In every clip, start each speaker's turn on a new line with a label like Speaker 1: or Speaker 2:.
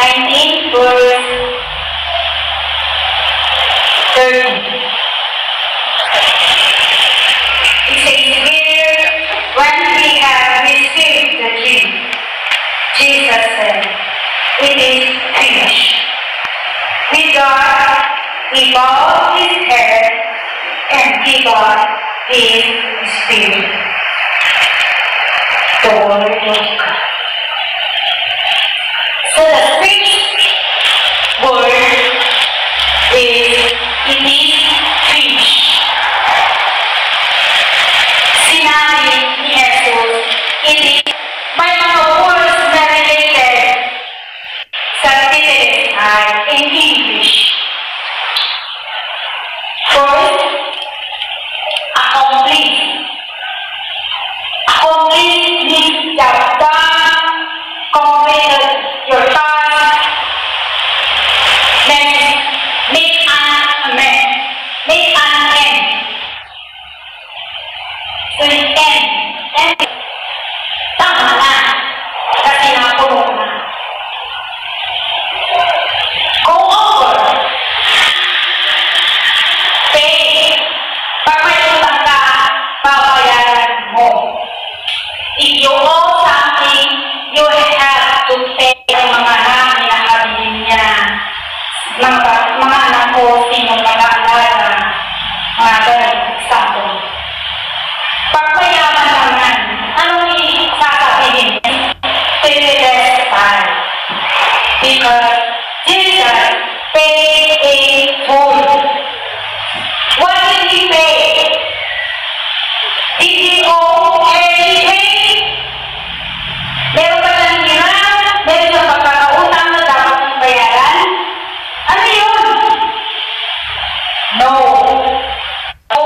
Speaker 1: 19 verse 30. It says here, when we have received the drink, Jesus said, it is finished. With that, he bowed his head and gave up his spirit. The word of God. So the fifth word is, it is finished. Sinabi ni Jesus, it is, may mga words na related sa Titirasay in English. First, accomplish. Accomplish means job done, completed your task. Next, make an amend. Make an end. So the end. End. Tama na. Kasi napuno na. Go over. Pay. Pag may utang ka, babayaran mo. If you owe something, you have to pay ang mga nakabili niya. Mga anak ko, sino mag-aalala, mga ganun, example. Pag mayaman naman, anong sasabihin? Titirasay. Because Jesus paid in full. What did he pay? Did he owe anything? Meron ba ng hirap? Meron ng pagkakautang na dapat mong bayaran? Ano yun? No. O,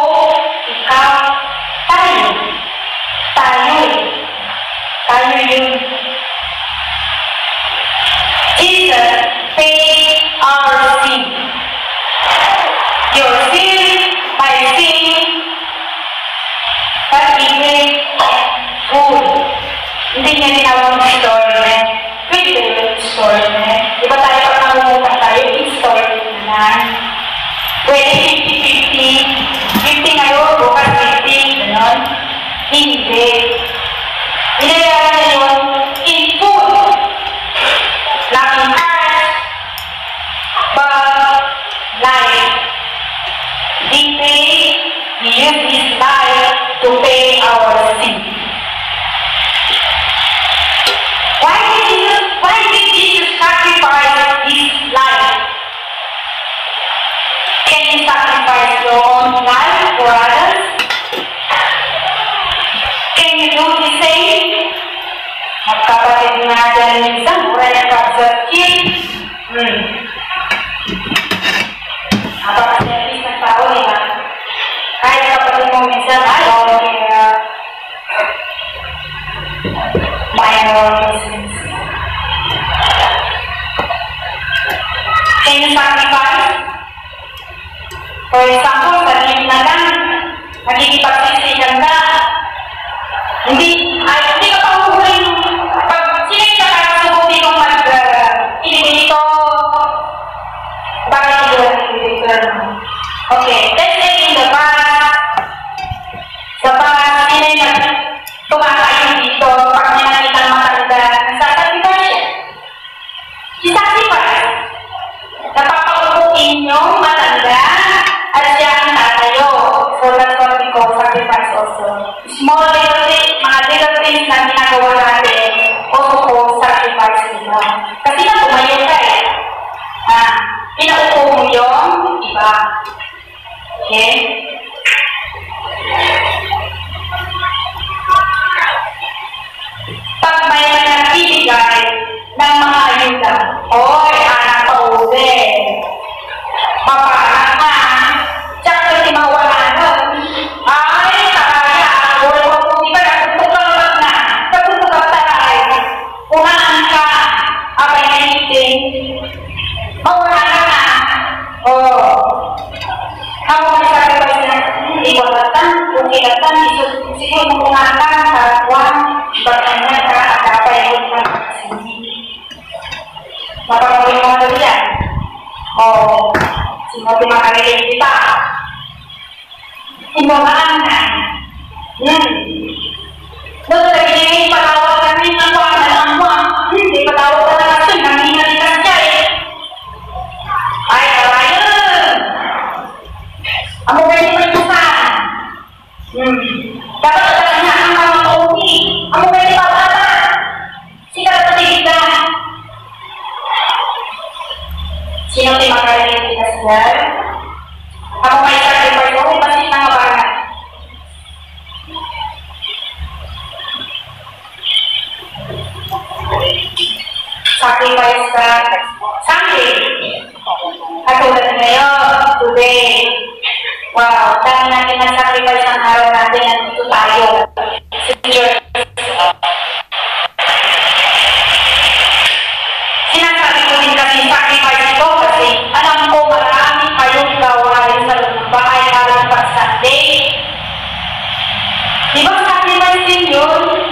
Speaker 1: ikaw, tayo. Tayo. Tayo yun. Jesus paid our sin. Your sin, my sin, but he paid full. Hindi niya tinawag ng installment. Pwede installment. Diba tayo pag namumutang tayo, installment naman. Pwede 50-50. 50 ngayon, bukas 50. Ganon. Hindi. Inayaran na yun in full. Not in cash, but life. He used his life to pay our sin. Why did Jesus sacrifice his life? Can you sacrifice your own life for others? Can you do the same? Magkapatid nga dyan minsan, mura yung kapsakit. Napakaservis ng tao, diba? Kahit kapatid mo minsan, ayaw, kaya minor business. Can you sacrifice? For example, sarili na lang, nagigipagsisigan ka. Hindi ka pa huhuling. Pag sinay na kakasubuti kong mag-ilibito, bakit ilibito? Okay, let's say in the past, sa past, sinay na tumakain dito, pag may nakitang matanda, nasasacrifice siya. I-sacrifice. Napapaupuin yung matanda at siya ang tatayo. So that's what we call sacrifice also. Small little things, mga little things na ginagawa natin, also called sacrifice nila. Kasi na tumayo ka eh. Pinaupo mo yung iba. Okay? Pag may nagbibigay ng mga ayuda, oy, anak pa ube. Papanak ka. Tsak kasi mawalan. Ay, takaya. Wala ko po iba. Nagtutukal na. Nagtutukal taray. Unahan ka. Abay na hiting. Mawalan na. Oh. Ako may sacrifice na iwalatan. Kung ilatan, siguro mong unahan. Kakuan. Bagay na ka. At abay mo ka. Napapagawin mo ano yan? O, sino pinakarinig kita? Ibamaan na. Doon sa gini, patawag kami ng ang mga. Hindi, patawag ka na kasi, nanginalikas siya eh. Ay, karayan! Amo pwede mo ito saan? Dapat ka na ang mga kauwi. Amo pwede pa bata. Sika na patigid na. Sino di makarinig kita siya? Ako may sacrifice ko, ipasin na nga ba na? Sacrifice ka Sunday. Katulad ngayon, today. Wow, dami natin nag-sacrifice ang araw natin at ito tayo. Si George. Sinasabi ko din kasi sacrifice ito kasi alam ko marami kayong gawain sa bahay araw pag Sunday. Di ba sacrifice din yun?